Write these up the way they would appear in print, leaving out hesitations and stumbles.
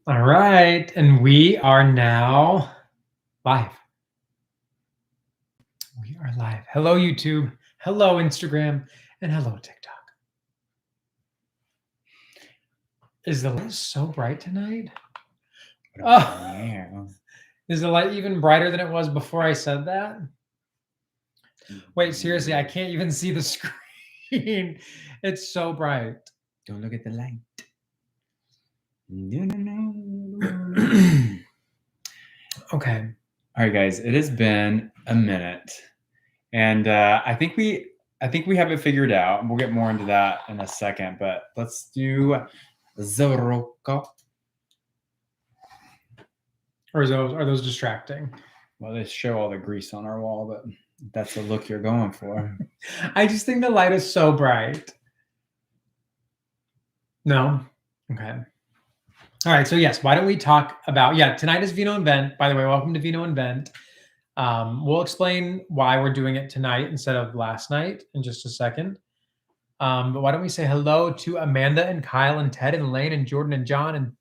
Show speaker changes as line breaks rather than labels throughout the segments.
All right, and we are now live. We are live. Hello, YouTube. Hello, Instagram. And hello, TikTok. Is the light so bright tonight? Oh,
Yeah.
is the light even brighter than it was before I said that? Wait, seriously, I can't even see the screen. It's so bright.
Don't look at the light. No.
Okay.
All right, guys. It has been a minute, and I think we have it figured out. We'll get more into that in a second, but let's do xoxo.
Or are those distracting?
Well, they show all the grease on our wall, but that's the look you're going for.
I just think the light is so bright. No? Okay. All right. So yes, why don't we talk about, tonight is Vino Vent. By the way, welcome to Vino Vent. We'll explain why we're doing it tonight instead of last night in just a second. But why don't we say hello to Amanda and Kyle and Ted and Lane and Jordan and John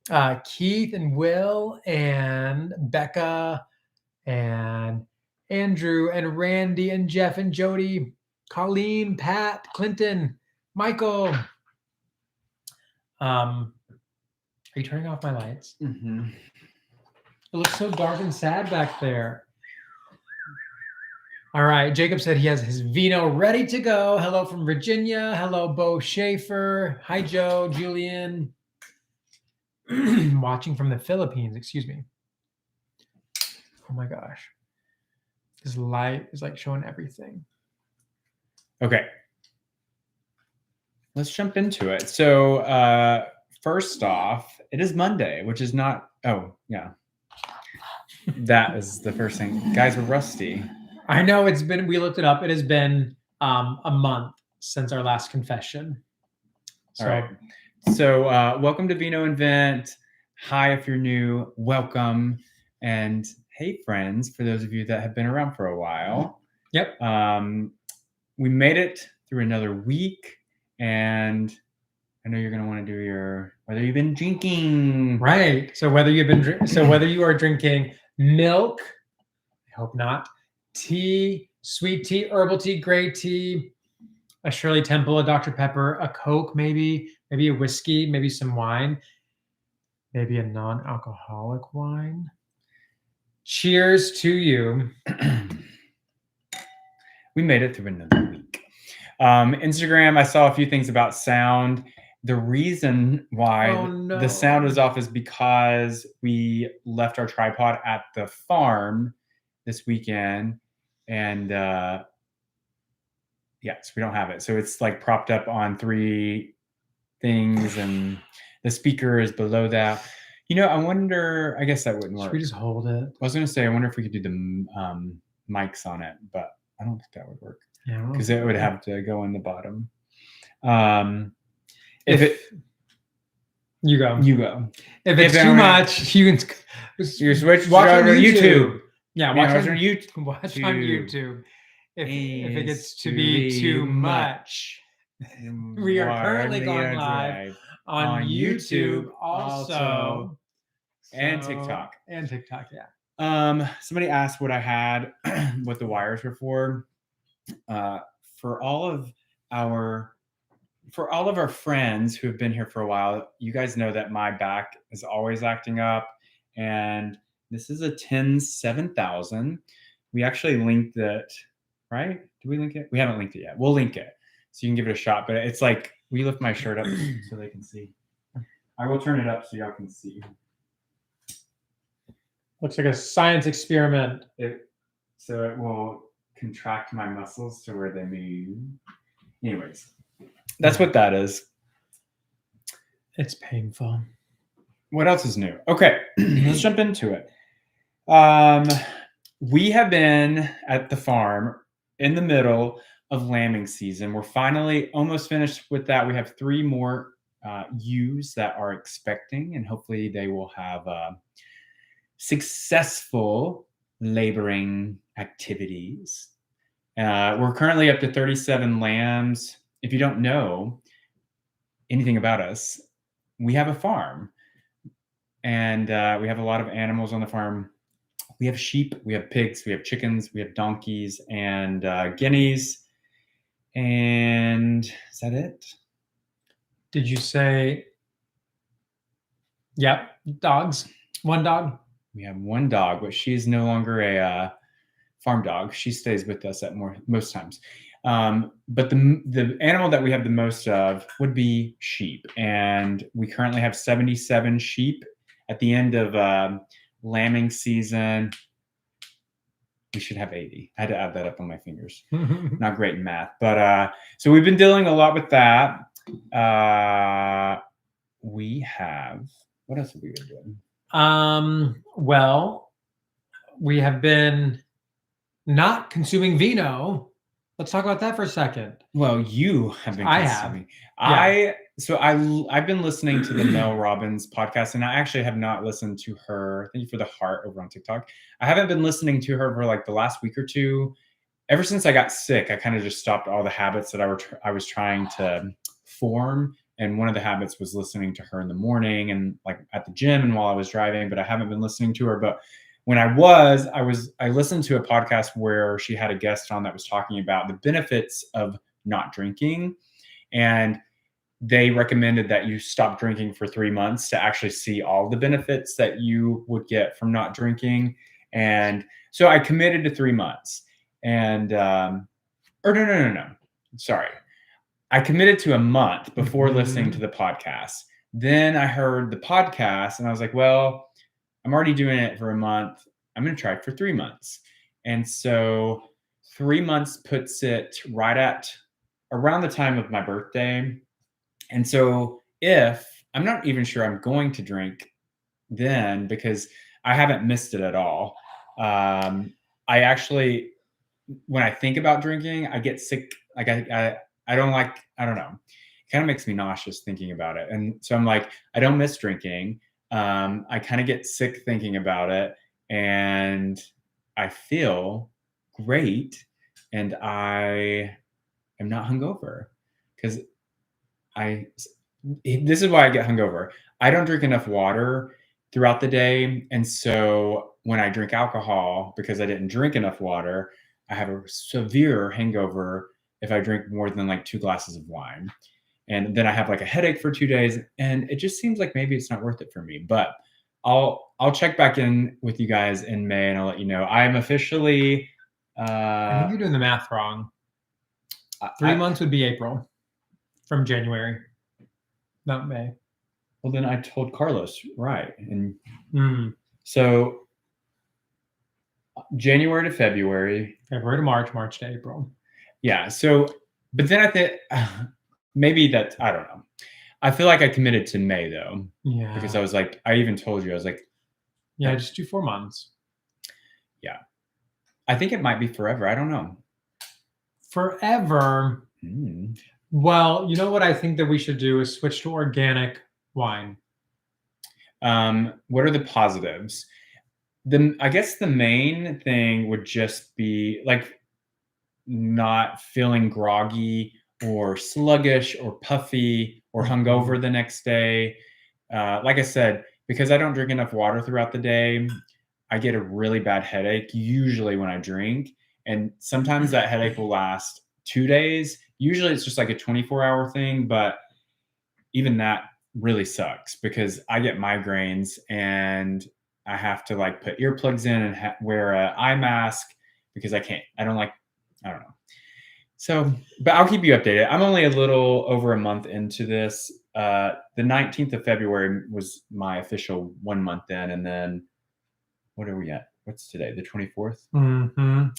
and Keith and Will and Becca and Andrew and Randy and Jeff and Jody, Colleen, Pat, Clinton, Michael. Are you turning off my lights?
Mm-hmm.
It looks so dark and sad back there. All right. Jacob said he has his vino ready to go. Hello from Virginia. Hello, Bo Schaefer. Hi, Joe, Julian. Watching from the Philippines. Excuse me. Oh my gosh. This light is like showing everything.
Okay. Let's jump into it. So first off, it is Monday, which is not, oh, yeah. That is the first thing. Guys, we're rusty.
I know we looked it up. It has been a month since our last confession. So,
all right. So welcome to Vino Vent. Hi, if you're new, welcome. And hey, friends, for those of you that have been around for a while.
Yep.
We made it through another week, and I know you're going to want to do whether you've been drinking.
Right. So whether you are drinking milk, I hope not, tea, sweet tea, herbal tea, gray tea, a Shirley Temple, a Dr. Pepper, a Coke, maybe a whiskey, maybe some wine, maybe a non-alcoholic wine. Cheers to you.
We made it through another week. Instagram, I saw a few things about sound. The reason why the sound is off is because we left our tripod at the farm this weekend, and yes, we don't have it. So it's like propped up on 3 things, and the speaker is below that. I wonder, I guess that wouldn't work.
Should we just hold it?
I was going to say, I wonder if we could do the mics on it, but I don't think that would work.
Yeah,
because it would have to go in the bottom.
You go. If it's too much, you
switch watch on YouTube.
Yeah, watch on YouTube. Watch on YouTube. If it gets to be too much, we are currently going live on YouTube also.
And TikTok.
Yeah.
Somebody asked what I had, what the wires were for. For all of our friends who have been here for a while, you guys know that my back is always acting up, and this is a 10-7000. We actually linked it, right? Did we link it? We haven't linked it yet. We'll link it so you can give it a shot. But it's like, we lift my shirt up so they can see. I will turn it up so y'all can see.
Looks like a science experiment.
So it will contract my muscles to where they move. Anyways, that's what that is.
It's painful.
What else is new? Okay, let's jump into it. We have been at the farm in the middle of lambing season. We're finally almost finished with that. We have 3 more ewes that are expecting, and hopefully they will have successful laboring activities. We're currently up to 37 lambs. If you don't know anything about us, we have a farm. and we have a lot of animals on the farm. We have sheep, we have pigs, we have chickens, we have donkeys and guineas. And is that it?
Did you say? Yep, dogs. One dog.
We have one dog, but she's no longer a farm dog. She stays with us at most times. But the animal that we have the most of would be sheep, and we currently have 77 sheep. At the end of lambing season, we should have 80. I had to add that up on my fingers. Not great in math, but so we've been dealing a lot with that. We have, what else have we been doing?
Well, we have been not consuming vino. Let's talk about that for a second.
Well, you have been
I
consuming.
have.
I've been listening to the Mel Robbins podcast, and I actually have not listened to her. Thank you for the heart over on TikTok. I haven't been listening to her for like the last week or two. Ever since I got sick, I kind of just stopped all the habits that I was trying to form. And one of the habits was listening to her in the morning and like at the gym and while I was driving, but I haven't been listening to her. But when I listened to a podcast where she had a guest on that was talking about the benefits of not drinking. And they recommended that you stop drinking for 3 months to actually see all the benefits that you would get from not drinking. And so I committed to 3 months. And, or no. Sorry. I committed to a month before listening to the podcast. Then I heard the podcast and I was like, well, I'm already doing it for a month. I'm going to try it for 3 months. And so 3 months puts it right at around the time of my birthday. And so I'm not even sure I'm going to drink then because I haven't missed it at all. I actually, when I think about drinking, I get sick. Like I don't know. It kind of makes me nauseous thinking about it. And so I'm like, I don't miss drinking. I kind of get sick thinking about it, and I feel great, and I am not hungover because this is why I get hungover. I don't drink enough water throughout the day, and so when I drink alcohol, because I didn't drink enough water, I have a severe hangover if I drink more than like 2 glasses of wine. And then I have like a headache for 2 days, and it just seems like maybe it's not worth it for me. But I'll check back in with you guys in May, and I'll let you know. I'm officially.
I think you're doing the math wrong. 3 months would be April from January, not May.
Well, then I told Carlos right, and so January to February,
February to March, March to April.
Yeah. So, but then I think maybe that, I don't know. I feel like I committed to May though.
Yeah.
Because I was like, I even told you, I was like,
yeah, just do 4 months.
Yeah. I think it might be forever. I don't know.
Forever. Well, you know what I think that we should do is switch to organic wine.
What are the positives? I guess the main thing would just be like not feeling groggy or sluggish or puffy or hungover the next day. Like I said, because I don't drink enough water throughout the day, I get a really bad headache usually when I drink. And sometimes that headache will last 2 days. Usually it's just like a 24-hour thing, but even that really sucks because I get migraines and I have to like put earplugs in and wear an eye mask because I don't know. So, but I'll keep you updated. I'm only a little over a month into this. The 19th of February was my official 1 month in. And then what are we at? What's today? The 24th?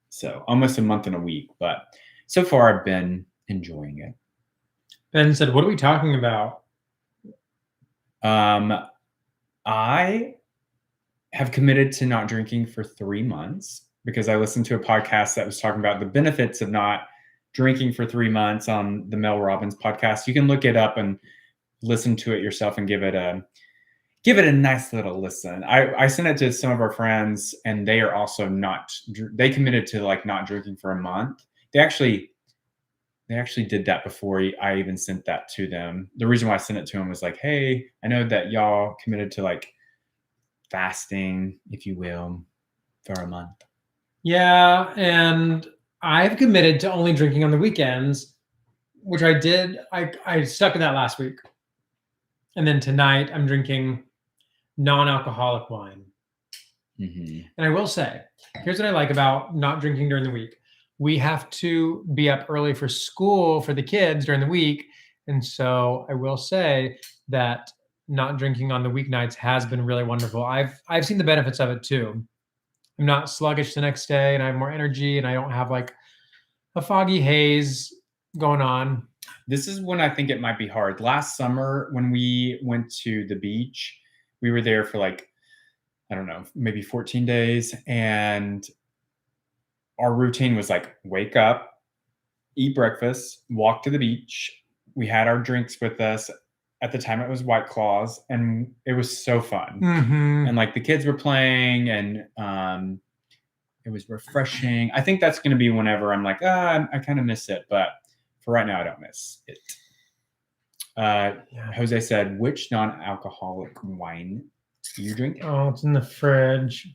So almost a month and a week. But so far I've been enjoying it.
Ben said, what are we talking about?
I have committed to not drinking for 3 months because I listened to a podcast that was talking about the benefits of not drinking for 3 months on the Mel Robbins podcast. You can look it up and listen to it yourself and give it a nice little listen. I sent it to some of our friends, and they are also they committed to like not drinking for a month. They actually they actually did that before I even sent that to them. The reason why I sent it to them was like, hey, I know that y'all committed to like fasting, if you will, for a month.
Yeah, and I've committed to only drinking on the weekends, which I did. I stuck in that last week. And then tonight I'm drinking non-alcoholic wine.
Mm-hmm.
And I will say, here's what I like about not drinking during the week. We have to be up early for school for the kids during the week. And so I will say that not drinking on the weeknights has been really wonderful. I've seen the benefits of it too. I'm not sluggish the next day and I have more energy and I don't have like a foggy haze going on.
This is when I think it might be hard. Last summer, when we went to the beach, we were there for like, I don't know, maybe 14 days. And our routine was like wake up, eat breakfast, walk to the beach. We had our drinks with us. At the time, it was White Claws, and it was so fun.
Mm-hmm.
And like the kids were playing, and it was refreshing. I think that's going to be whenever I'm like, I kind of miss it. But for right now, I don't miss it. Jose said, which non-alcoholic wine do you drink?
Oh, it's in the fridge.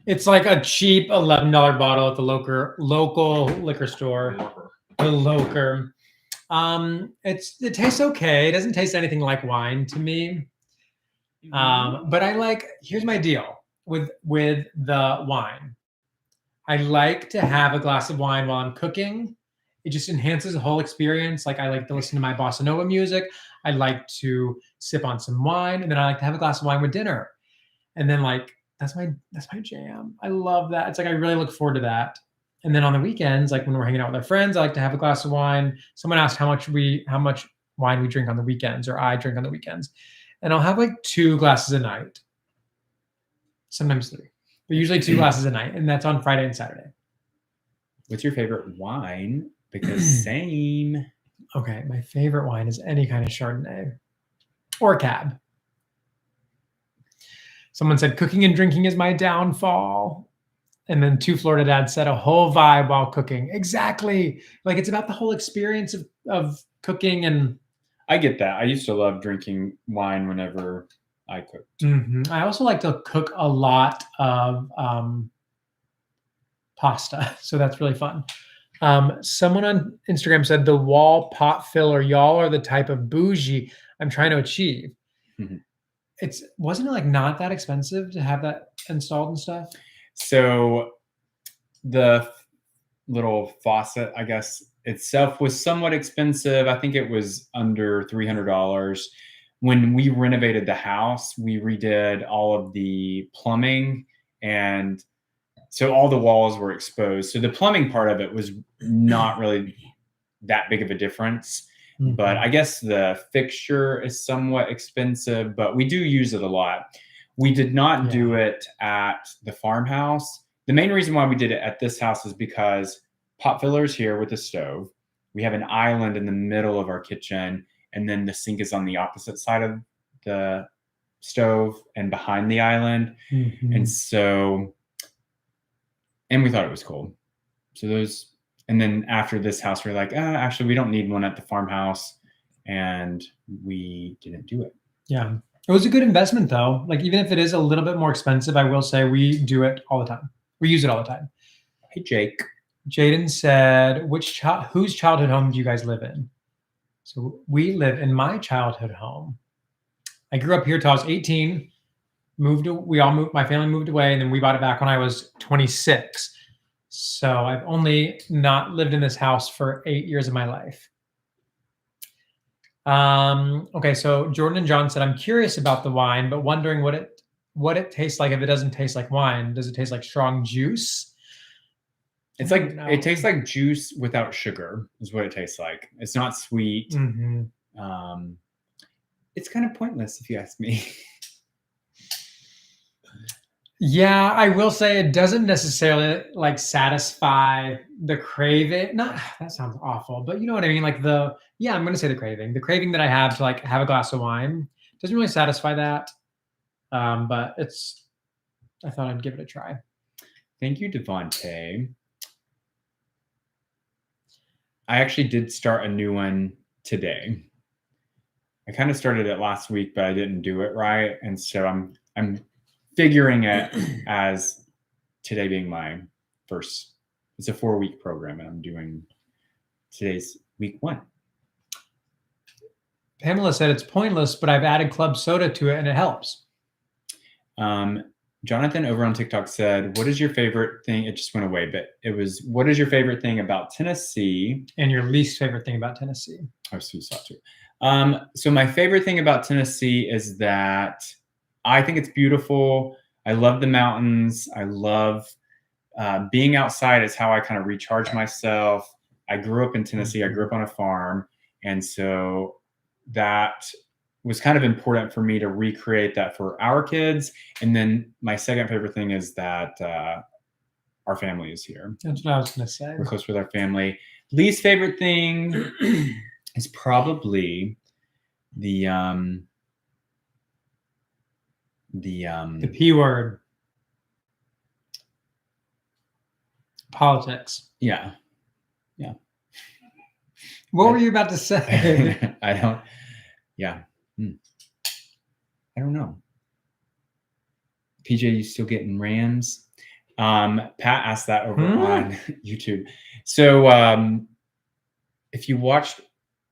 It's like a cheap $11 bottle at the local liquor store. The Loker. It tastes okay. It doesn't taste anything like wine to me. But I like. Here's my deal with the wine. I like to have a glass of wine while I'm cooking. It just enhances the whole experience. Like I like to listen to my bossa nova music. I like to sip on some wine, and then I like to have a glass of wine with dinner. And then like that's my jam. I love that. It's like I really look forward to that. And then on the weekends, like when we're hanging out with our friends, I like to have a glass of wine. Someone asked how much wine we drink on the weekends, or I drink on the weekends. And I'll have like 2 glasses a night. Sometimes 3. But usually 2 glasses a night, and that's on Friday and Saturday.
What's your favorite wine? Because same.
Okay, my favorite wine is any kind of Chardonnay or Cab. Someone said cooking and drinking is my downfall. And then 2 Florida dads said a whole vibe while cooking. Exactly. Like it's about the whole experience of cooking. And
I get that. I used to love drinking wine whenever I cooked.
Mm-hmm. I also like to cook a lot of pasta. So that's really fun. Someone on Instagram said the wall pot filler, y'all are the type of bougie I'm trying to achieve.
Mm-hmm.
Wasn't it like not that expensive to have that installed and stuff?
So the little faucet, I guess, itself was somewhat expensive. I think it was under $300. When we renovated the house, we redid all of the plumbing, and so all the walls were exposed. So the plumbing part of it was not really that big of a difference. Mm-hmm. But I guess the fixture is somewhat expensive, but we do use it a lot. We did not do it at the farmhouse. The main reason why we did it at this house is because pot fillers here with the stove. We have an island in the middle of our kitchen, and then the sink is on the opposite side of the stove and behind the island. Mm-hmm. And we thought it was cool. So and then after this house, we're like, actually, we don't need one at the farmhouse. And we didn't do it.
Yeah. It was a good investment though. Like even if it is a little bit more expensive, I will say we do it all the time. We use it all the time.
Hey, Jake.
Jaden said, whose childhood home do you guys live in? So we live in my childhood home. I grew up here till I was 18. My family moved away, and then we bought it back when I was 26. So I've only not lived in this house for 8 years of my life. Okay, so Jordan and John said, I'm curious about the wine, but wondering what it tastes like if it doesn't taste like wine. Does it taste like strong juice?
It's like it tastes like juice without sugar is what it tastes like. It's not sweet. Mm-hmm. It's kind of pointless if you ask me.
Yeah, I will say it doesn't necessarily like satisfy the craving. Not that sounds awful, but you know what I mean? Like I'm going to say the craving that I have to like have a glass of wine doesn't really satisfy that. But I thought I'd give it a try.
Thank you, Devontae. I actually did start a new one today. I kind of started it last week, but I didn't do it right, and so I'm figuring it as today being my first. It's a 4-week program, and I'm doing today's week 1.
Pamela said it's pointless, but I've added club soda to it and it helps.
Jonathan over on TikTok said, "What is your favorite thing?" It just went away, but it was, "What is your favorite thing about Tennessee?"
And your least favorite thing about Tennessee?
Oh, so you saw it too. So my favorite thing about Tennessee is that I think it's beautiful. I love the mountains. I love being outside. Is how I kind of recharge myself. I grew up in Tennessee. I grew up on a farm, and so that was kind of important for me to recreate that for our kids. And then my second favorite thing is that our family is here.
That's what I was going to say.
We're close with our family. Least favorite thing is probably the
P word. Politics.
Yeah.
What were you about to say?
I don't know. PJ, you still getting Rams? Pat asked that over on YouTube. So if you watched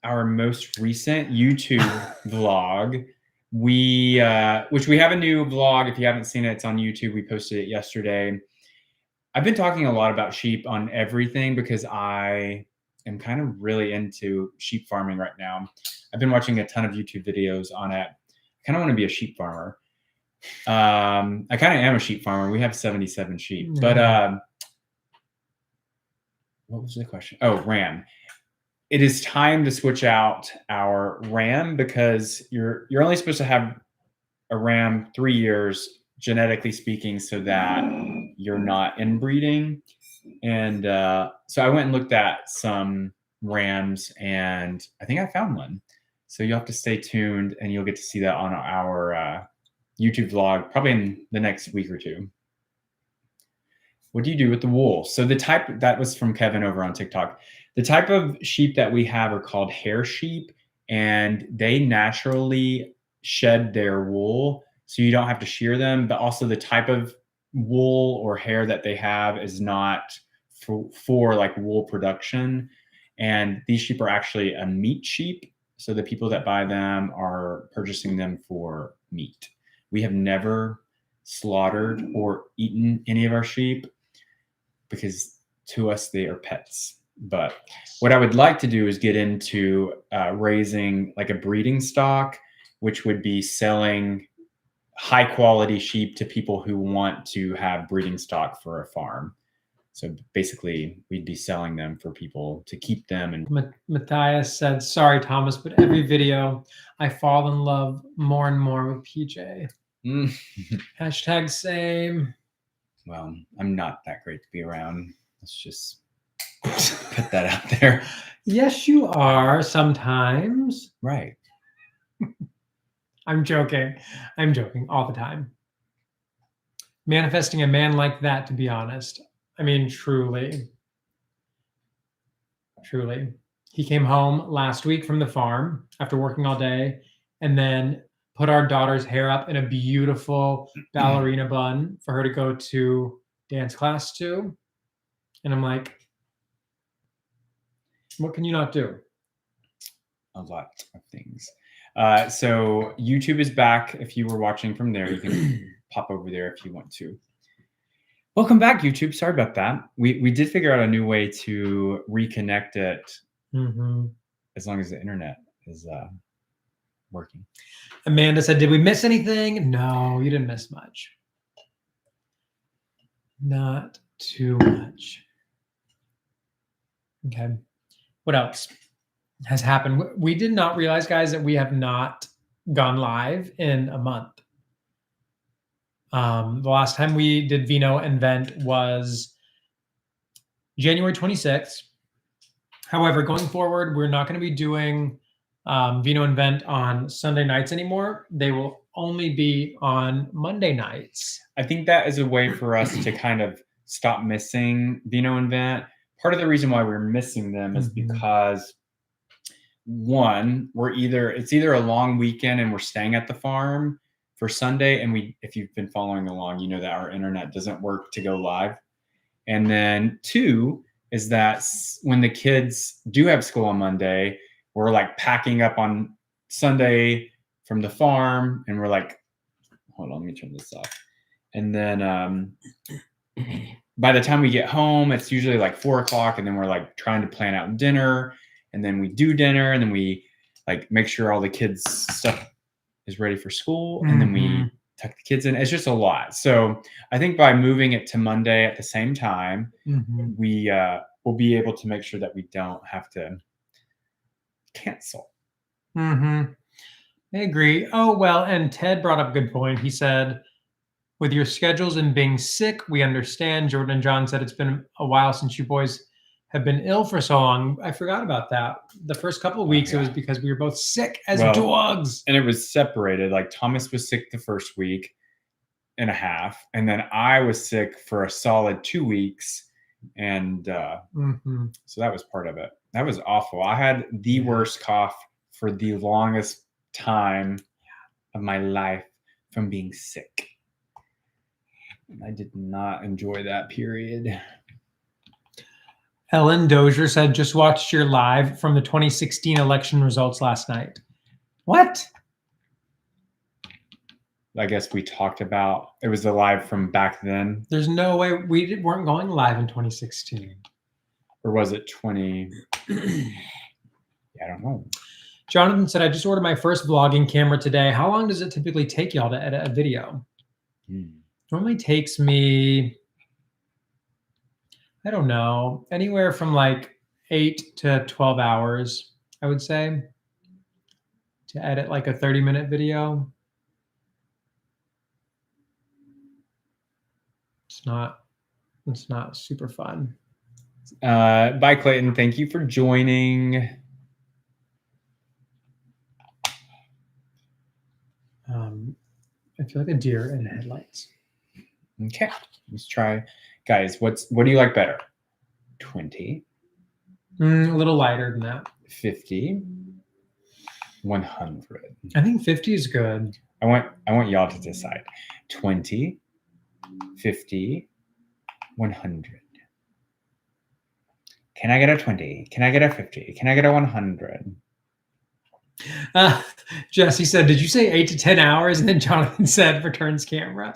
our most recent YouTube vlog, which we have a new vlog. If you haven't seen it, it's on YouTube. We posted it yesterday. I've been talking a lot about sheep on everything because I am kind of really into sheep farming right now. I've been watching a ton of YouTube videos on it. I kind of want to be a sheep farmer. I kind of am a sheep farmer. We have 77 sheep, but what was the question? Oh, ram. It is time to switch out our ram because you're only supposed to have a ram 3 years, genetically speaking, so that you're not inbreeding. And so I went and looked at some rams, and I think I found one. So you'll have to stay tuned, and you'll get to see that on our YouTube vlog probably in the next week or 2. What do you do with the wool? So the type, that was from Kevin over on TikTok. The type of sheep that we have are called hair sheep, and they naturally shed their wool, so you don't have to shear them. But also the type of wool or hair that they have is not for like wool production. And these sheep are actually a meat sheep. So the people that buy them are purchasing them for meat. We have never slaughtered or eaten any of our sheep because to us, they are pets. But what I would like to do is get into raising like a breeding stock, which would be selling high quality sheep to people who want to have breeding stock for a farm. So basically, we'd be selling them for people to keep them. And
Matthias said, "Sorry, Thomas, but every video I fall in love more and more with PJ." Hashtag same.
Well, I'm not that great to be around. Let's just put that out there.
Yes, you are sometimes.
Right.
I'm joking. I'm joking all the time. Manifesting a man like that, to be honest. I mean, truly. He came home last week from the farm after working all day and then put our daughter's hair up in a beautiful ballerina bun for her to go to dance class to. And I'm like, what can you not do?
A lot of things. So YouTube is back. If you were watching from there, you can pop over there if you want to. Welcome back, YouTube. Sorry about that. We did figure out a new way to reconnect it as long as the internet is working.
Amanda said, "Did we miss anything?" No, you didn't miss much. Not too much. Okay. What else has happened? We did not realize, guys, that we have not gone live in a month. The last time we did Vino and Vent was January 26th. However, going forward, we're not going to be doing Vino and Vent on Sunday nights anymore. They will only be on Monday nights.
I think that is a way for us to kind of stop missing Vino and Vent. part of the reason why we're missing them is because one, it's either a long weekend and we're staying at the farm for Sunday, and if you've been following along, you know that our internet doesn't work to go live. And then two is that when the kids do have school on Monday, we're like packing up on Sunday from the farm, and we're like, hold on, let me turn this off. And then by the time we get home, it's usually like 4:00, and then we're like trying to plan out dinner, and then we do dinner, and then we like make sure all the kids' stuff is ready for school, and then we tuck the kids in. It's just a lot. So I think by moving it to Monday at the same time, we will be able to make sure that we don't have to cancel.
I agree. Oh, well, and Ted brought up a good point. He said, with your schedules and being sick, we understand. Jordan and John said it's been a while since you boys have been ill for so long. I forgot about that. The first couple of weeks, it was because we were both sick as dogs.
And it was separated. Like Thomas was sick the first week and a half, and then I was sick for a solid 2 weeks. And so that was part of it. That was awful. I had the worst cough for the longest time of my life from being sick. And I did not enjoy that period.
Ellen Dozier said, just watched your live from the 2016 election results last night. What?
I guess we talked about, it was the live from back then.
There's no way we weren't going live in 2016.
Or was it 20? I don't know.
Jonathan said, I just ordered my first vlogging camera today. How long does it typically take y'all to edit a video? Normally takes me, I don't know, anywhere from like 8 to 12 hours, I would say, to edit like a 30-minute video. It's not super fun.
Bye, Clayton. Thank you for joining.
I feel like a deer in headlights.
Okay, let's try. Guys, what do you like better? 20?
A little lighter than that.
50? 100?
I think 50 is good.
I want y'all to decide. 20, 50, 100. Can I get a 20? Can I get a 50? Can I get a 100?
Jesse said, did you say 8 to 10 hours? And then Jonathan said, returns camera.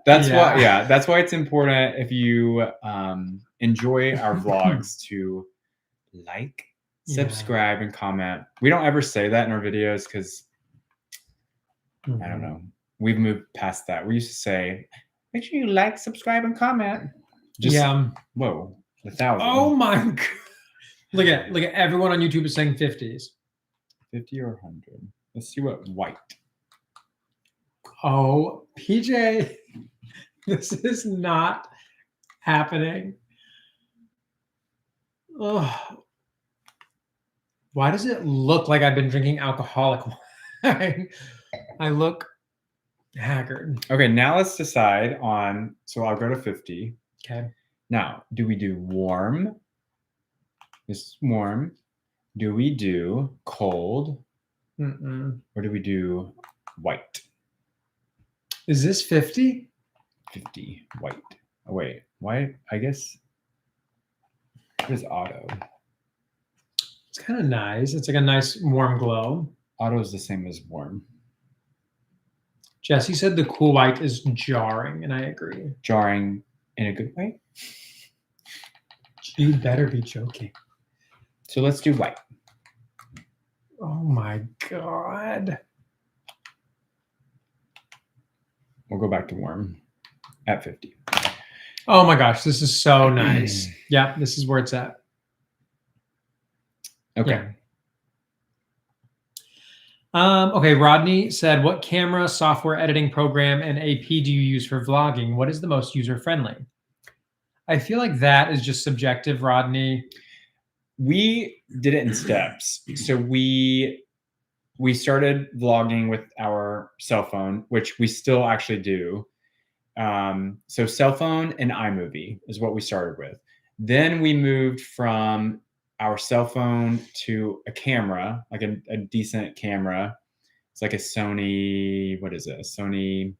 That's why it's important if you enjoy our vlogs to like, subscribe, and comment. We don't ever say that in our videos because I don't know. We've moved past that. We used to say, make sure you like, subscribe, and comment. Whoa, 1,000.
Oh my God. Look at everyone on YouTube is saying 50s.
50 or 100. Let's see what white.
Oh, PJ, this is not happening. Oh, why does it look like I've been drinking alcoholic wine? I look haggard.
Okay, now let's decide on, so I'll go to 50.
Okay.
Now, do we do warm? This is warm. Do we do cold? Or do we do white?
Is this 50?
50 white. Oh, wait. Why? I guess. What is auto?
It's kind of nice. It's like a nice warm glow.
Auto is the same as warm.
Jesse said the cool white is jarring, and I agree.
Jarring in a good way?
You better be joking.
So let's do white.
Oh my God.
We'll go back to warm at 50.
Oh my gosh, this is so nice. Yeah, this is where it's at.
Okay.
Yeah. Okay, Rodney said, what camera, software, editing program, and AP do you use for vlogging? What is the most user-friendly? I feel like that is just subjective, Rodney.
We did it in steps. So we started vlogging with our cell phone, which we still actually do. So cell phone and iMovie is what we started with. Then we moved from our cell phone to a camera, like a decent camera. It's like a Sony, what is it? A Sony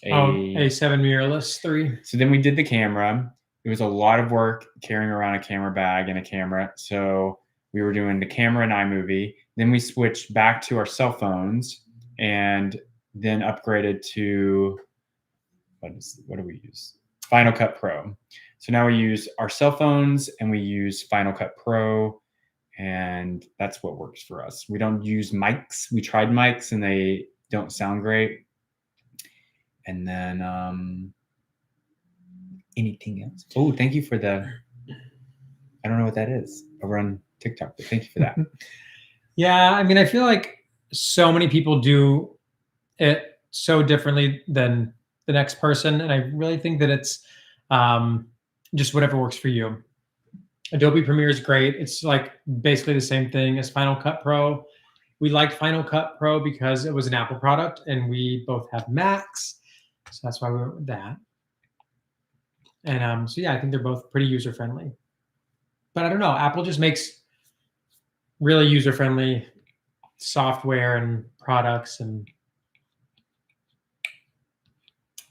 A7 mirrorless 3.
So then we did the camera. It was a lot of work carrying around a camera bag and a camera. So we were doing the camera and iMovie. Then we switched back to our cell phones and then upgraded to what do we use? Final Cut Pro. So now we use our cell phones and we use Final Cut Pro, and that's what works for us. We don't use mics. We tried mics and they don't sound great. And then anything else? Oh, thank you for I don't know what that is over on TikTok, but thank you for that.
Yeah, I mean, I feel like so many people do it so differently than the next person, and I really think that it's just whatever works for you. Adobe Premiere is great. It's like basically the same thing as Final Cut Pro. We liked Final Cut Pro because it was an Apple product, and we both have Macs, so that's why we went with that. And so yeah, I think they're both pretty user friendly. But I don't know, Apple just makes really user friendly software and products. And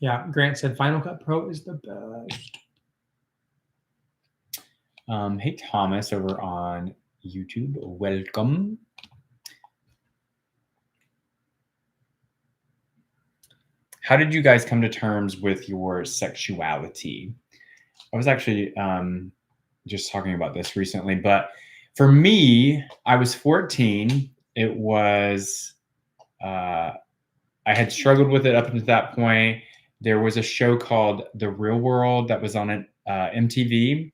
yeah, Grant said Final Cut Pro is the best.
Hey, Thomas over on YouTube, welcome. How did you guys come to terms with your sexuality? I was actually just talking about this recently, but for me, I was 14. It was, I had struggled with it up until that point. There was a show called The Real World that was on MTV,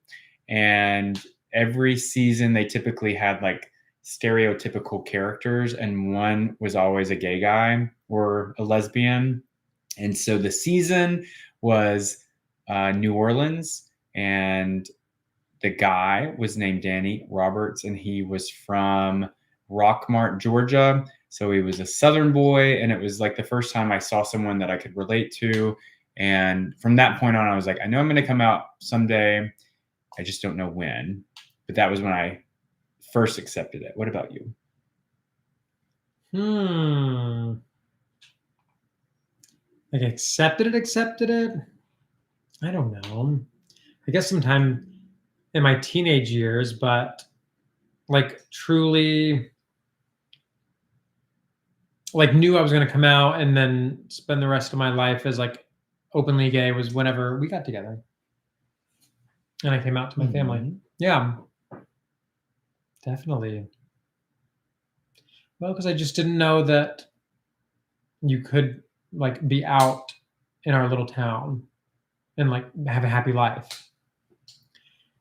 and every season they typically had like stereotypical characters, and one was always a gay guy or a lesbian. And so the season was New Orleans, and the guy was named Danny Roberts, and he was from Rockmart, Georgia. So he was a Southern boy, and it was like the first time I saw someone that I could relate to. And from that point on, I was like, I know I'm going to come out someday. I just don't know when. But that was when I first accepted it. What about you?
Like accepted it? I don't know. I guess sometime in my teenage years, but like truly like knew I was going to come out and then spend the rest of my life as like openly gay was whenever we got together. And I came out to my family. Yeah. Definitely. Well, because I just didn't know that you could like be out in our little town and like have a happy life.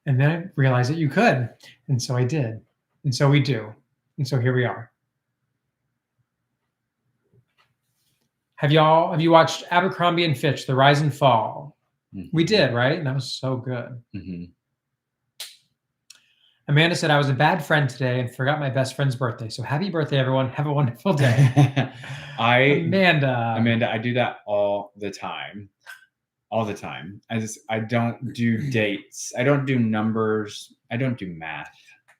And then I realized that you could. And so I did. And so we do. And so here we are. Have you watched Abercrombie and Fitch, The Rise and Fall? Mm-hmm. We did, right? And that was so good. Mm-hmm. Amanda said, I was a bad friend today and forgot my best friend's birthday. So happy birthday, everyone. Have a wonderful day. Amanda,
I do that all the time. All the time. I don't do dates. I don't do numbers. I don't do math.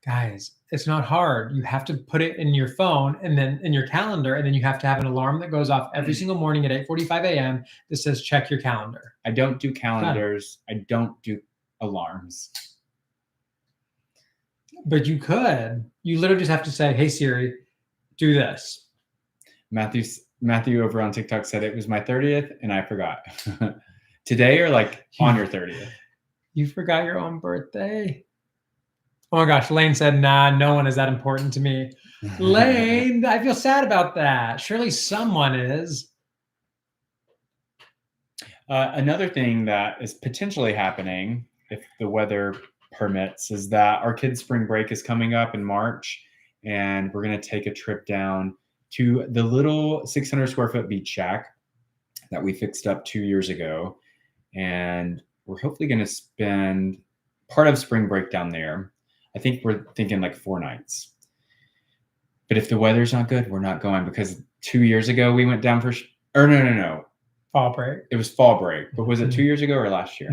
Guys, it's not hard. You have to put it in your phone and then in your calendar, and then you have to have an alarm that goes off every single morning at 8:45 a.m. that says check your calendar.
I don't do calendars. I don't do alarms.
But you could. You literally just have to say, hey, Siri, do this.
Matthew over on TikTok said it was my 30th and I forgot. Today or like on your 30th?
You forgot your own birthday? Oh my gosh, Lane said, nah, no one is that important to me. Lane, I feel sad about that. Surely someone is.
Another thing that is potentially happening, if the weather permits, is that our kids' spring break is coming up in March, and we're going to take a trip down to the little 600 square foot beach shack that we fixed up 2 years ago. And we're hopefully going to spend part of spring break down there. I think we're thinking like 4 nights. But if the weather's not good, we're not going, because 2 years ago we went down for,
Fall break.
It was fall break, but was it 2
Mhm.
years ago or last year?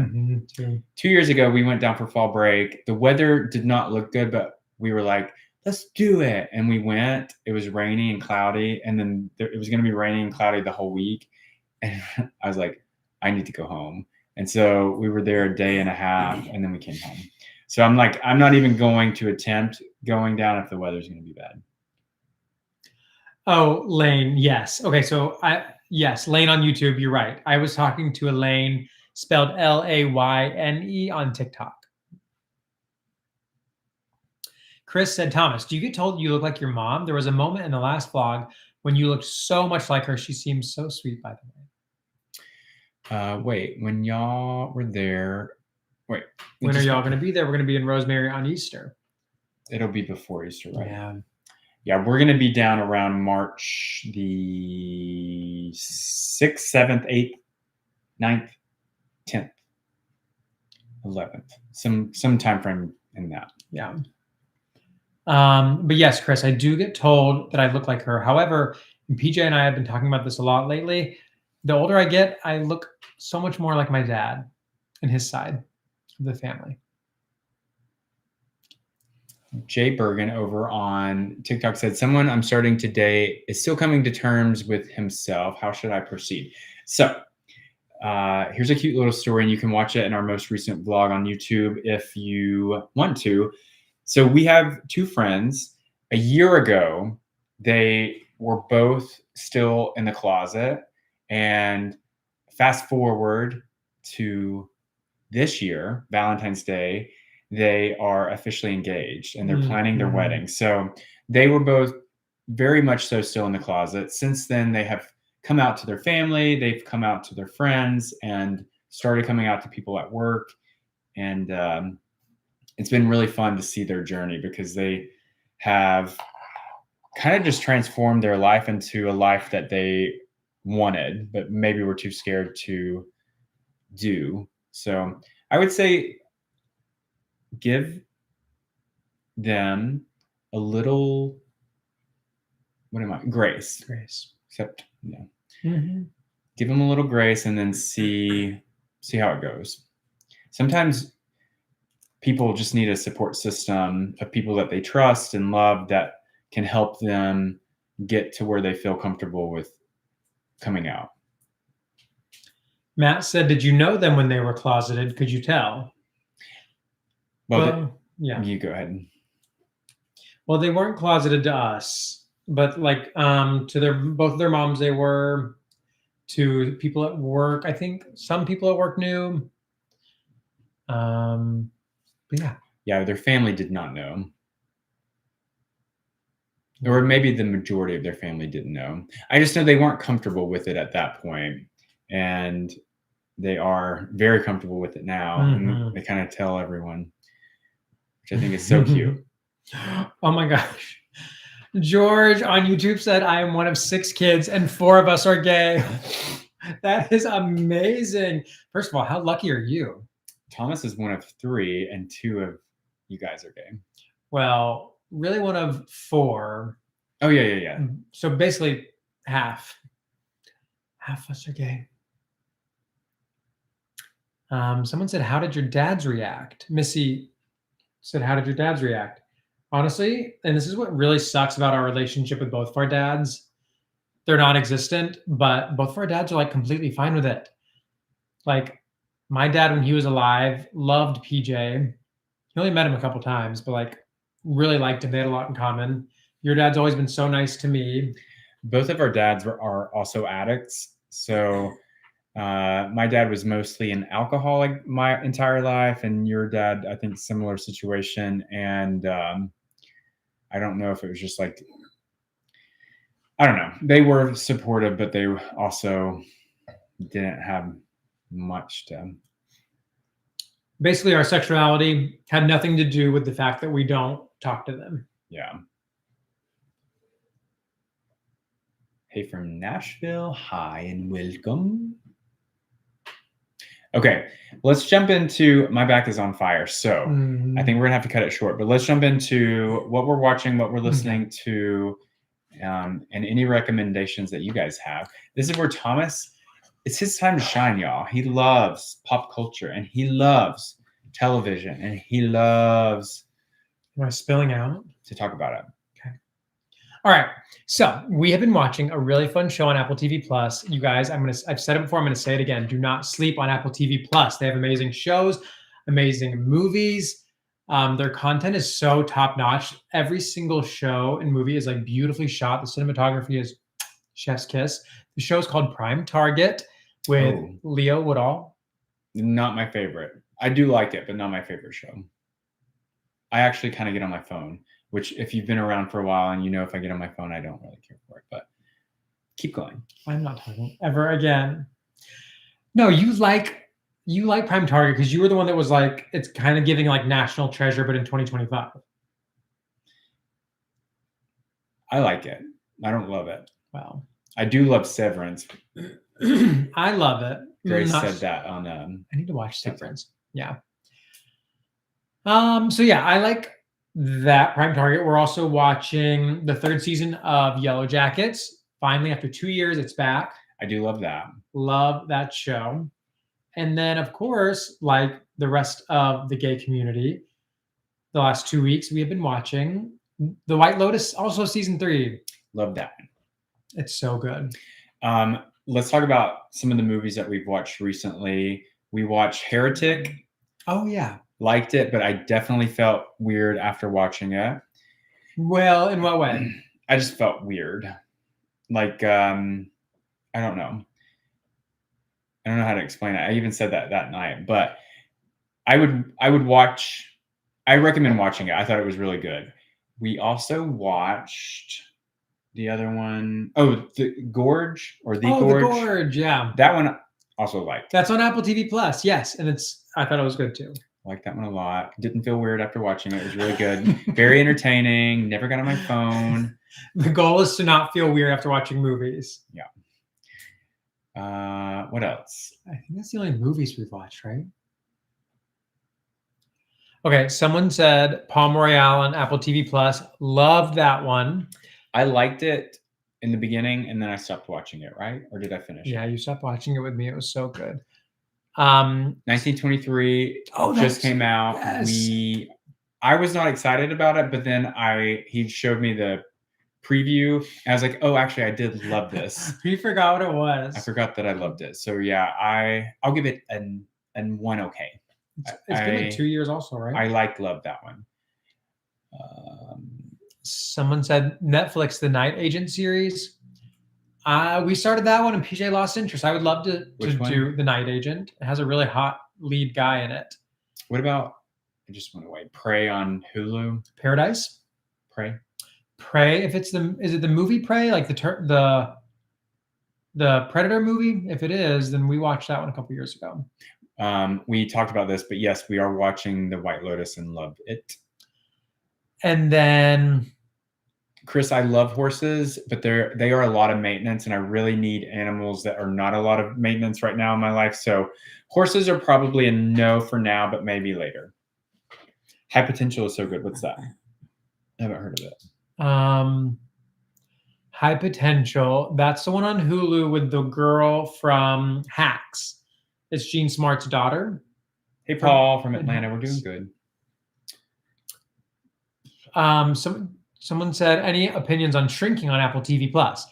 Too.
2 years ago, we went down for fall break. The weather did not look good, but we were like, let's do it. And we went. It was rainy and cloudy, and then it was going to be raining and cloudy the whole week. And I was like, I need to go home. And so we were there a day and a half, and then we came home. So I'm like, I'm not even going to attempt going down if the weather's going to be bad.
Oh, Lane. Yes. Okay. So yes, Lane on YouTube. You're right. I was talking to Elaine, spelled Layne on TikTok. Chris said, Thomas, do you get told you look like your mom? There was a moment in the last vlog when you looked so much like her. She seems so sweet, by the way.
Wait, when y'all were there, wait.
When are y'all going to be there? We're going to be in Rosemary on Easter.
It'll be before Easter, right?
Yeah.
Yeah, we're going to be down around March the 6th, 7th, 8th, 9th, 10th, 11th. Some time frame in that.
Yeah. But yes, Chris, I do get told that I look like her. However, PJ and I have been talking about this a lot lately. The older I get, I look so much more like my dad and his side of the family.
Jay Bergen over on TikTok said, someone I'm starting today is still coming to terms with himself. How should I proceed? So here's a cute little story, and you can watch it in our most recent vlog on YouTube if you want to. So we have two friends. A year ago, they were both still in the closet, and fast forward to this year, Valentine's Day, they are officially engaged and they're planning their wedding. So they were both very much so still in the closet. Since then, they have come out to their family, they've come out to their friends, and started coming out to people at work. And it's been really fun to see their journey, because they have kind of just transformed their life into a life that they wanted, but maybe were too scared to do. So I would say give them a little, grace. Except, give them a little grace, and then see how it goes. Sometimes people just need a support system of people that they trust and love that can help them get to where they feel comfortable with coming out.
Matt said, did you know them when they were closeted? Could you tell?
Well,
yeah.
You go ahead.
Well, they weren't closeted to us, but like to both of their moms, they were. To people at work, I think some people at work knew. But
yeah, their family did not know, or maybe the majority of their family didn't know. I just know they weren't comfortable with it at that point, and they are very comfortable with it now. And they kind of tell everyone, which I think is so cute.
Oh my gosh. George on YouTube said, I am one of 6 kids and 4 of us are gay. That is amazing. First of all, how lucky are you?
Thomas is one of 3 and 2 of you guys are gay.
Well, really one of 4.
Oh, yeah.
So basically half of us are gay. Someone said, how did your dads react? Missy said, how did your dads react? Honestly, and this is what really sucks about our relationship with both of our dads. They're non-existent, but both of our dads are like completely fine with it. Like my dad, when he was alive, loved PJ. He only met him a couple times, but like really liked him. They had a lot in common. Your dad's always been so nice to me.
Both of our dads are also addicts. So my dad was mostly an alcoholic my entire life, and your dad, I think, similar situation. And I don't know if it was just like, I don't know. They were supportive, but they also didn't have much to.
Basically, our sexuality had nothing to do with the fact that we don't talk to them.
Yeah. Hey, from Nashville. Hi and welcome. Okay, let's jump into my back is on fire. So I think we're gonna have to cut it short, but let's jump into what we're watching, what we're listening to, and any recommendations that you guys have. This is where Thomas It's his time to shine, y'all. He loves pop culture and he loves television and he loves
Am I spilling out?
to talk about it.
All right. So we have been watching a really fun show on Apple TV Plus. You guys, I've said it before, I'm gonna say it again. Do not sleep on Apple TV Plus. They have amazing shows, amazing movies. Their content is so top notch. Every single show and movie is like beautifully shot. The cinematography is chef's kiss. The show is called Prime Target with Leo Woodall.
Not my favorite. I do like it, but not my favorite show. I actually kind of get on my phone, which if you've been around for a while and you know if I get on my phone, I don't really care for it, but keep going.
I'm not talking ever again. No, you like Prime Target because you were the one that was like, it's kind of giving like National Treasure, but in 2025. I
like it. I don't love it.
Wow.
I do love Severance.
I love it.
Grace said that on
I need to watch Severance. Yeah. So yeah, I like that Prime Target. We're also watching the 3rd season of Yellow Jackets. Finally, after 2 years, it's back.
I do love that.
Love that show. And then, of course, like the rest of the gay community, the last 2 weeks we have been watching The White Lotus, also season 3.
Love that.
It's so good.
Let's talk about some of the movies that we've watched recently. We watched Heretic.
Oh yeah.
Liked it, but I definitely felt weird after watching it.
Well, in what way?
I just felt weird. Like, I don't know. I don't know how to explain it. I even said that night, but I would watch. I recommend watching it. I thought it was really good. We also watched the other one. Oh, The Gorge or The Gorge.
The Gorge, yeah.
That one also liked.
That's on Apple TV Plus, yes, and I thought it was good too.
Liked that one a lot. Didn't feel weird after watching it. It was really good. Very entertaining. Never got on my phone.
The goal is to not feel weird after watching movies.
Yeah. What else?
I think that's the only movies we've watched, right? Okay, someone said Palm Royale on Apple TV Plus. Loved that one.
I liked it in the beginning, and then I stopped watching it, right? Or did I finish it?
Yeah, you stopped watching it with me. It was so good.
1923 just came out.
Yes.
I was not excited about it, but then he showed me the preview. And I was like, oh, actually, I did love this.
You forgot what it was.
I forgot that I loved it. So yeah, I'll give it an 1 okay.
It's been like 2 years also, right?
I love that one.
Someone said Netflix, the Night Agent series. We started that one and PJ lost interest. I would love to do The Night Agent. It has a really hot lead guy in it.
What about, I just went away, Prey on Hulu?
Paradise?
Prey?
Prey, is it the movie Prey? Like the Predator movie? If it is, then we watched that one a couple years ago.
We talked about this, but yes, we are watching The White Lotus and loved it.
And then
Chris, I love horses, but they are a lot of maintenance, and I really need animals that are not a lot of maintenance right now in my life. So horses are probably a no for now, but maybe later. High Potential is so good. What's that? I haven't heard of it.
High Potential. That's the one on Hulu with the girl from Hacks. It's Gene Smart's daughter.
Hey, Paul from Atlanta. We're doing good.
Someone said, any opinions on Shrinking on Apple TV Plus?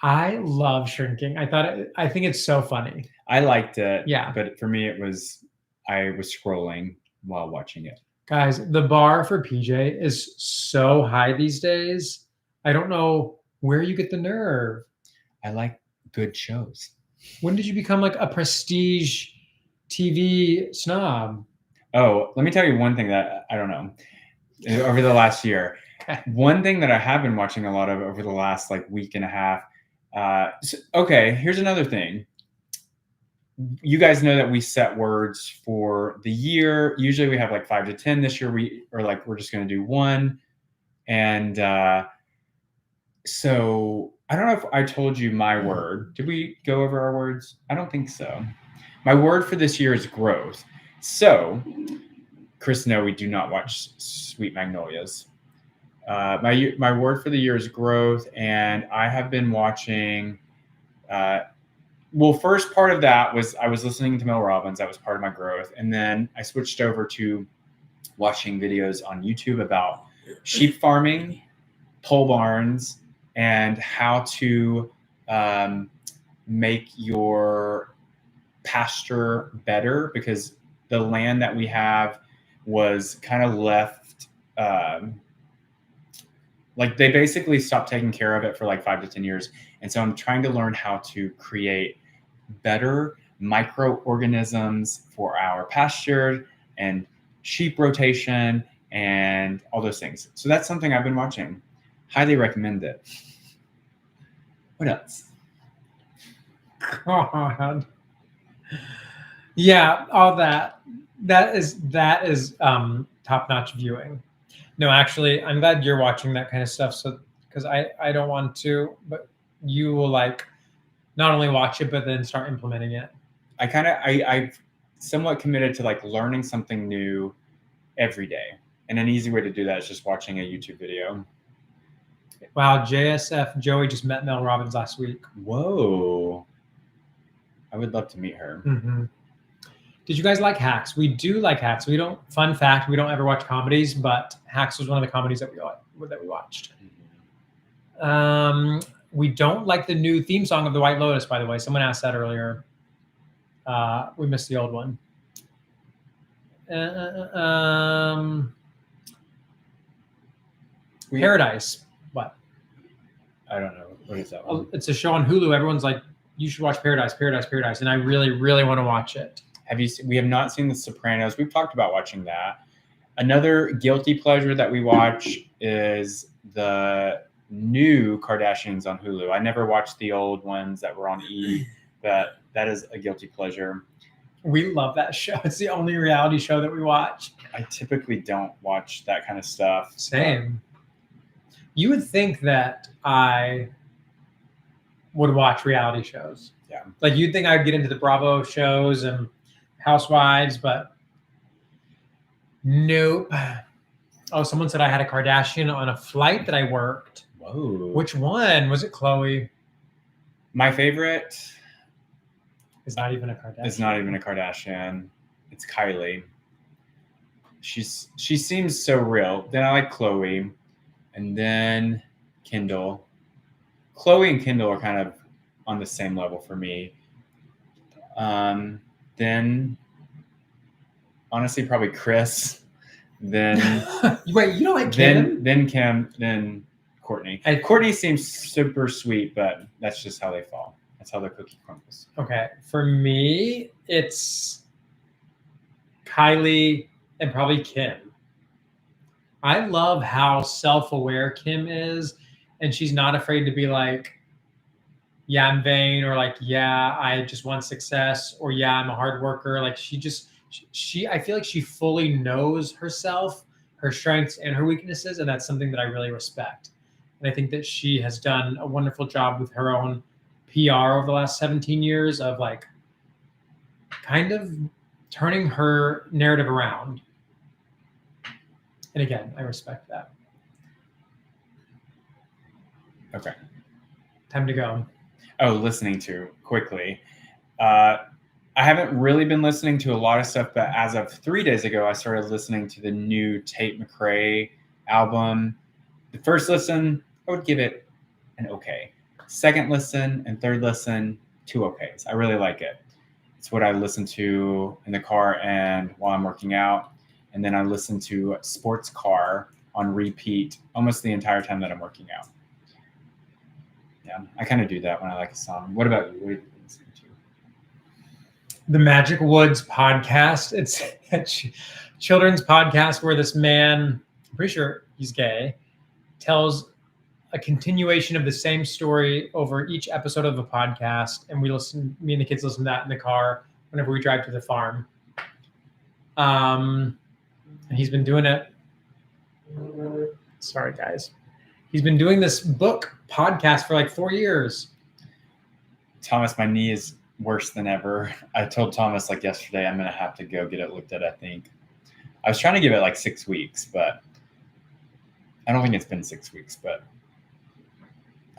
I love Shrinking. I think it's so funny.
I liked it.
Yeah.
But for me, I was scrolling while watching it.
Guys, the bar for PJ is so high these days. I don't know where you get the nerve.
I like good shows.
When did you become like a prestige TV snob?
Oh, let me tell you one thing that I don't know. Over the last year, one thing that I have been watching a lot of over the last like week and a half. Okay, here's another thing. You guys know that we set words for the year. Usually we have like 5 to 10. This year we're just going to do 1. And so I don't know if I told you my word. Did we go over our words? I don't think so. My word for this year is growth. So, Chris, no, we do not watch Sweet Magnolias. My word for the year is growth, and I have been watching Well, first part of that was I was listening to Mel Robbins. That was part of my growth. And then I switched over to watching videos on YouTube about sheep farming, pole barns, and how to make your pasture better, because the land that we have was kind of left like they basically stopped taking care of it for like 5 to 10 years. And so I'm trying to learn how to create better microorganisms for our pasture and sheep rotation and all those things. So that's something I've been watching. Highly recommend it. What else?
God. Yeah, all that. That is top-notch viewing. No, actually, I'm glad you're watching that kind of stuff. So, because I don't want to, but you will like not only watch it but then start implementing it.
I've somewhat committed to like learning something new every day, and an easy way to do that is just watching a YouTube video.
Wow, JSF Joey just met Mel Robbins last week.
Whoa, I would love to meet her.
Mm-hmm. Did you guys like Hacks? We do like Hacks. We don't. Fun fact: we don't ever watch comedies, but Hacks was one of the comedies that we watched. We don't like the new theme song of The White Lotus. By the way, someone asked that earlier. We missed the old one. Paradise. What?
I don't know. What is that one?
It's a show on Hulu. Everyone's like, you should watch Paradise, Paradise, Paradise, and I really, really want to watch it.
We have not seen The Sopranos. We've talked about watching that. Another guilty pleasure that we watch is the new Kardashians on Hulu. I never watched the old ones that were on E, but that is a guilty pleasure.
We love that show. It's the only reality show that we watch.
I typically don't watch that kind of stuff.
Same. You would think that I would watch reality shows.
Yeah.
Like you'd think I'd get into the Bravo shows and Housewives, but nope. Oh, someone said I had a Kardashian on a flight that I worked.
Whoa.
Which one? Was it Khloe?
My favorite
is not even a Kardashian.
It's not even a Kardashian. It's Kylie. She seems so real. Then I like Khloe, and then Kendall. Khloe and Kendall are kind of on the same level for me. Then honestly, probably Chris. Then
wait, you don't like Kim?
Then Kim. Then Courtney. And Courtney seems super sweet, but that's just how they fall. That's how the cookie crumbles.
Okay, for me, it's Kylie and probably Kim. I love how self-aware Kim is, and she's not afraid to be like, yeah, I'm vain, or like, yeah, I just want success, or yeah, I'm a hard worker. Like I feel like she fully knows herself, her strengths and her weaknesses, and that's something that I really respect. And I think that she has done a wonderful job with her own PR over the last 17 years of like kind of turning her narrative around. And again, I respect that.
Okay.
Time to go.
Oh, listening to quickly. I haven't really been listening to a lot of stuff, but as of 3 days ago, I started listening to the new Tate McRae album. The first listen, I would give it an okay. Second listen and third listen, 2 okays. I really like it. It's what I listen to in the car and while I'm working out. And then I listen to Sports Car on repeat almost the entire time that I'm working out. Yeah, I kind of do that when I like a song. What about you? What are you listening to?
The Magic Woods podcast. It's a children's podcast where this man, I'm pretty sure he's gay, tells a continuation of the same story over each episode of the podcast. And me and the kids listen to that in the car whenever we drive to the farm. And he's been doing it. Sorry, guys. He's been doing this book podcast for like 4 years.
Thomas, my knee is worse than ever. I told Thomas like yesterday, I'm going to have to go get it looked at, I think. I was trying to give it like 6 weeks, but I don't think it's been 6 weeks, but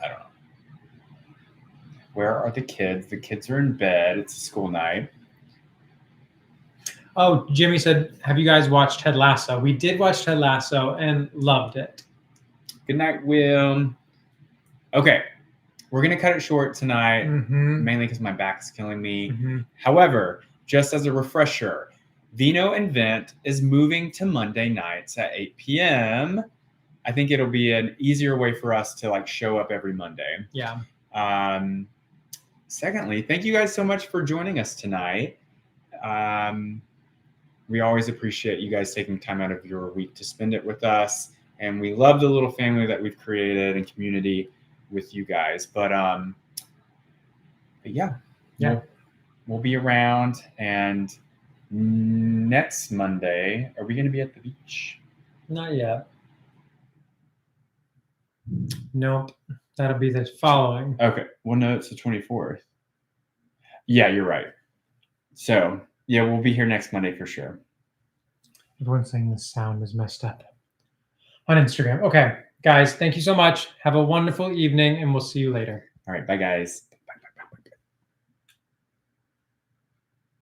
I don't know. Where are the kids? The kids are in bed. It's a school night.
Oh, Jimmy said, have you guys watched Ted Lasso? We did watch Ted Lasso and loved it.
Good night, Will. Okay, we're going to cut it short tonight, mainly because my back is killing me. However, just as a refresher, Vino and Vent is moving to Monday nights at 8 p.m. I think it'll be an easier way for us to like show up every Monday.
Yeah.
Secondly, thank you guys so much for joining us tonight. We always appreciate you guys taking time out of your week to spend it with us. And we love the little family that we've created and community with you guys. But yeah. We'll be around. And next Monday, are we going to be at the beach?
Not yet. Nope. That'll be the following.
Okay. Well, no, it's the 24th. Yeah, you're right. So, yeah, we'll be here next Monday for sure.
Everyone's saying the sound is messed up on Instagram. Okay, guys, thank you so much. Have a wonderful evening, and we'll see you later.
All right. Bye, guys.